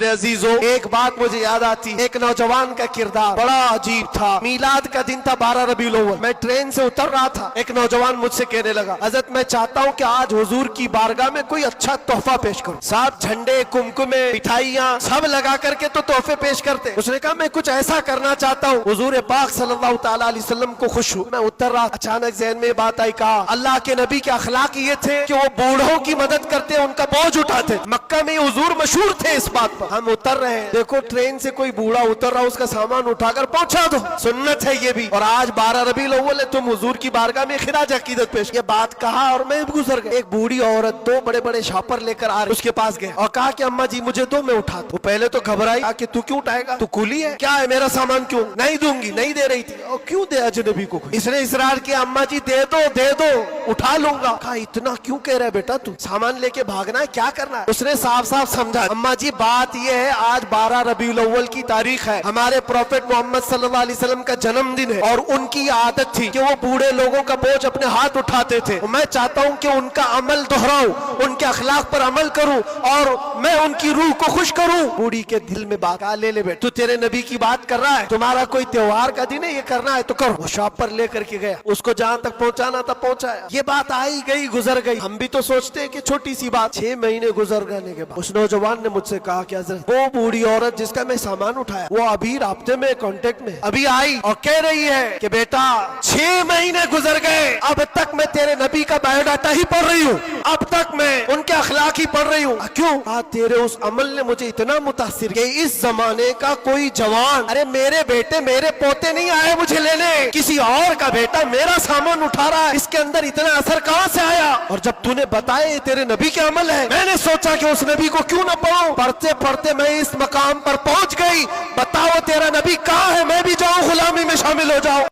میرے عزیزوں ایک بات مجھے یاد آتی، ایک نوجوان کا کردار بڑا عجیب تھا۔ میلاد کا دن تھا 12 ربیع الاول، میں ٹرین سے اتر رہا تھا، ایک نوجوان مجھ سے کہنے لگا حضرت میں چاہتا ہوں کہ آج حضور کی بارگاہ میں کوئی اچھا تحفہ پیش کروں۔ صاحب جھنڈے، کمکمے، مٹھائیاں سب لگا کر کے تو تحفے پیش کرتے، اس نے کہا میں کچھ ایسا کرنا چاہتا ہوں حضور پاک صلی اللہ تعالی علیہ وسلم کو خوش ہوں۔ میں اتر رہا، اچانک ذہن میں بات آئی، کہا اللہ کے نبی کے اخلاق یہ تھے کہ وہ بوڑھوں کی مدد کرتے، ان کا بوجھ اٹھاتے۔ مکہ میں حضور مشہور تھے اس بات پر۔ ہم اتر رہے ہیں، دیکھو ٹرین سے کوئی بوڑھا اتر رہا، اس کا سامان اٹھا کر پہنچا دو، سنت ہے یہ بھی۔ اور آج 12 ربیع الاول ہے، تم حضور کی بارگاہ میں خراج عقیدت پیش۔ یہ بات کہا اور میں گزر گیا۔ ایک بوڑھی عورت 2 بڑے بڑے شاپر لے کر آ رہی، اس کے پاس گئے اور کہا کہ اماں جی مجھے دو، میں اٹھا دوں۔ وہ پہلے تو گھبرائی، کہا کہ تو کیوں اٹھائے گا، تو کولی ہے کیا ہے، میرا سامان کیوں نہیں دوں گی، نہیں دے رہی تھی، اور کیوں دے اجنبی کو۔ اس نے اصرار کیا اماں جی دے دو دے دو، اٹھا لوں گا۔ کہا اتنا کیوں کہہ رہا ہے بیٹا، تو سامان لے کے بھاگنا ہے، کیا کرنا ہے۔ اس نے صاف صاف سمجھا اماں جی بات یہ ہے آج 12 ربیع الاول کی تاریخ ہے، ہمارے پروفیٹ محمد صلی اللہ علیہ وسلم کا جنم دن ہے، اور ان کی عادت تھی کہ وہ بوڑھے لوگوں کا بوجھ اپنے ہاتھ اٹھاتے تھے۔ میں چاہتا ہوں کہ ان کا عمل دہراؤں، ان کے اخلاق پر عمل کروں اور میں ان کی روح کو خوش کروں۔ بوڑھی کے دل میں بات آ، لے لے بیٹا، تو تیرے نبی کی بات کر رہا ہے، تمہارا کوئی تہوار کا دن ہے، یہ کرنا ہے تو کرو۔ وہ شاپ پر لے کر کے گیا، اس کو جہاں تک پہنچانا تھا پہنچایا۔ یہ بات آئی گئی گزر گئی، ہم بھی تو سوچتے ہیں کہ چھوٹی سی بات۔ 6 مہینے گزر جانے کے بعد اس نوجوان نے مجھ سے کہا کہ حضرت وہ بوڑھی عورت جس کا میں سامان اٹھایا وہ ابھی رابطے میں، کانٹیکٹ میں، ابھی آئی اور کہہ رہی ہے کہ بیٹا 6 مہینے گزر گئے، اب تک میں تیرے نبی کا بایو ڈاٹا ہی پڑھ رہی ہوں، اب تک میں ان کے اخلاق ہی پڑھ رہی ہوں۔ کیوں؟ تیرے اس عمل نے مجھے اتنا متاثر کہ اس زمانے کا کوئی جوان، ارے میرے بیٹے میرے پوتے نہیں آئے مجھے لینے، کسی اور کا بیٹا میرا سامان اٹھا رہا ہے، اس کے اندر اتنا اثر کہاں سے آیا؟ اور جب تو نے بتایا یہ تیرے نبی کے عمل ہے، میں نے سوچا کہ اس نبی کو کیوں نہ پڑھوں۔ پڑھتے پڑھتے میں اس مقام پر پہنچ گئی، بتاؤ تیرا نبی کہاں ہے، میں بھی جاؤں غلامی میں شامل ہو جاؤں۔